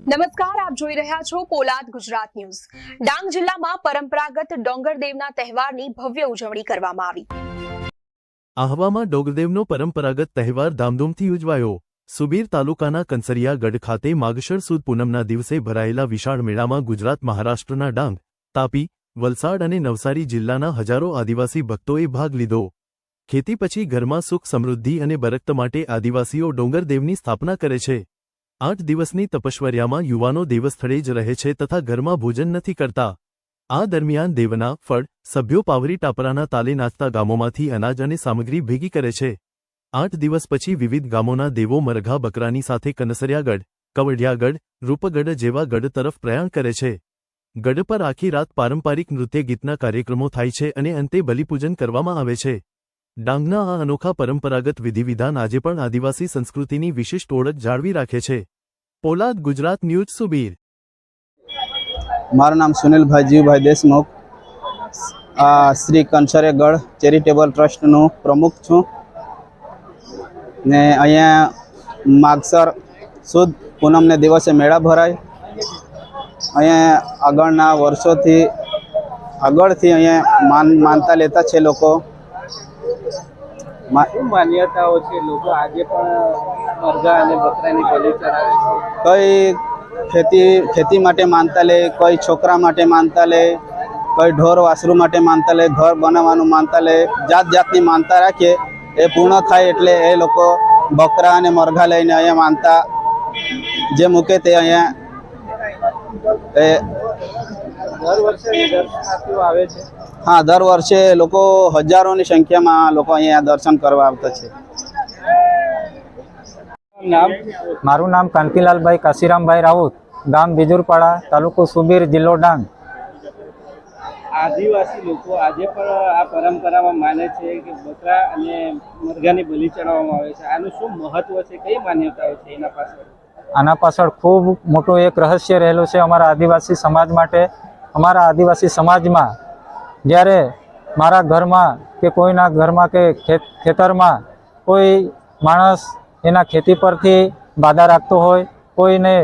નમસ્કાર, આપ જોઈ રહ્યા છો પોલાદ ગુજરાત ન્યૂઝ। ડાંગ જિલ્લામાં પરંપરાગત ડોંગરદેવના તહેવારની ભવ્ય ઉજવણી કરવામાં આવી। આહવામાં ડોંગરદેવનો પરંપરાગત તહેવાર ધામધૂમથી ઉજવાયો। સુબીર તાલુકાના કંસરિયા ગઢ ખાતે માગશર સુદ પૂનમના દિવસે ભરાયેલા વિશાળ મેળામાં ગુજરાત, મહારાષ્ટ્રના ડાંગ, તાપી, વલસાડ અને નવસારી જિલ્લાના હજારો આદિવાસી ભક્તોએ ભાગ લીધો। ખેતી પછી ઘરમાં સુખ સમૃદ્ધિ અને બરકત માટે આદિવાસીઓ ડોંગરદેવની સ્થાપના કરે છે। 8 દિવસની તપશ્ચર્યામાં યુવાનો દેવસ્થળે જ રહે છે તથા ઘરમાં ભોજન નથી કરતા। આ દરમિયાન દેવના ફળ સભ્યો પાવરી ટાપરાના તાલે નાચતા ગામોમાંથી અનાજ અને સામગ્રી ભેગી કરે છે। 8 દિવસ પછી વિવિધ ગામોના દેવો મરઘા બકરાની સાથે કનસરિયાગઢ, કવડિયાગઢ, રૂપગઢ જેવા ગઢ તરફ પ્રયાણ કરે છે। ગઢ પર આખી રાત પારંપરિક નૃત્ય ગીતના કાર્યક્રમો થાય છે અને અંતે બલિપૂજન કરવામાં આવે છે। ડાંગના આ અનોખા પરંપરાગત વિધિવિધાન આજે પણ આદિવાસી સંસ્કૃતિની વિશિષ્ટ ઓળખ જાળવી રાખે છે। પોલાદ ગુજરાત ન્યૂઝ સુબીર। મારું નામ સુનિલભાઈ જીવભાઈ દેશમુખ, શ્રી કંસરિયાગઢ ચેરિટેબલ ટ્રસ્ટનું પ્રમુખ છું ને અહીંયા માગસર સુદ પૂનમને દિવસે મેળા ભરાય। અહીંયા આગળના વર્ષોથી અહીંયા માનતા લેતા છે લોકો। માન્યતાઓ છે, લોકો આજે પણ મરઘા અને બકરાની બલિ ચડાવે છે। કોઈ ખેતી માટે માનતા લે, કોઈ છોકરા માટે માનતા લે, કોઈ ઢોર વાસરુ માટે માનતા લે, ઘર બનાવવાનું માનતા લે, જાત જાતની માનતા રાખીએ। એ પૂર્ણ થાય એટલે એ લોકો બકરા અને મરઘા લઈને અહીંયા માનતા જે મૂકે તે અહીંયા દર વર્ષે દર્શનાર્થીઓ આવે છે। હા, દર વર્ષે લોકો હજારોની સંખ્યામાં લોકો અહીંયા દર્શન કરવા આવતા છે। મારું નામ કાંતિલાલભાઈ કાશીરામભાઈ રાઉત, ગામ બીજુરપાડા, તાલુકો સુબીર, જિલ્લો ડાંગ। આદિવાસી લોકો આજે પણ આ પરંપરામાં માને છે કે બકરા અને મરઘાની બલિ ચડાવવામાં આવે છે। આનું શું મહત્વ છે, કઈ માન્યતાઓ છે એના પાછળ? આના પાછળ ખૂબ મોટું એક રહસ્ય રહેલું છે અમારા આદિવાસી સમાજ માટે। અમારા આદિવાસી સમાજમાં જ્યારે મારા ઘરમાં કે કોઈના ઘરમાં કે ખેતરમાં કોઈ માણસ એના ખેતી પરથી બાધા રાખતો હોય, કોઈને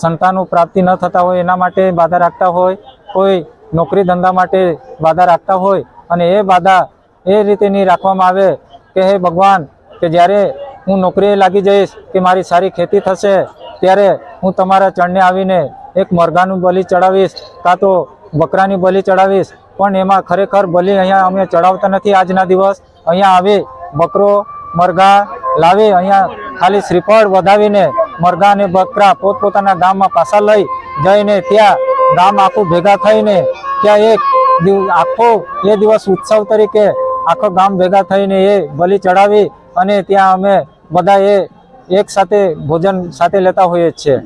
સંતાનો પ્રાપ્તિ ન થતા હોય એના માટે બાધા રાખતા હોય, કોઈ નોકરી ધંધા માટે બાધા રાખતા હોય અને એ બાધા એ રીતે નહીં રાખવામાં આવે કે હે ભગવાન, કે જ્યારે હું નોકરીએ લાગી જઈશ કે મારી સારી ખેતી થશે ત્યારે હું તમારા ચરણે આવીને એક મરઘાનું બલિ ચડાવીશ કાં તો બકરાની બલિ ચડાવીશ। પણ એમાં ખરેખર બલિ અહીંયા અમે ચડાવતા નથી। આજના દિવસ અહીંયા આવી બકરો મરઘા લાવી અહીંયા ખાલી શ્રીફળ વધાવીને મરઘા અને બકરા પોતપોતાના ગામમાં પાછા લઈ જઈને ત્યાં ગામ આખું ભેગા થઈને ત્યાં એક આખો એ દિવસ ઉત્સવ તરીકે આખો ગામ ભેગા થઈને એ બલિ ચડાવી અને ત્યાં અમે બધા એક સાથે ભોજન સાથે લેતા હોઈએ છીએ।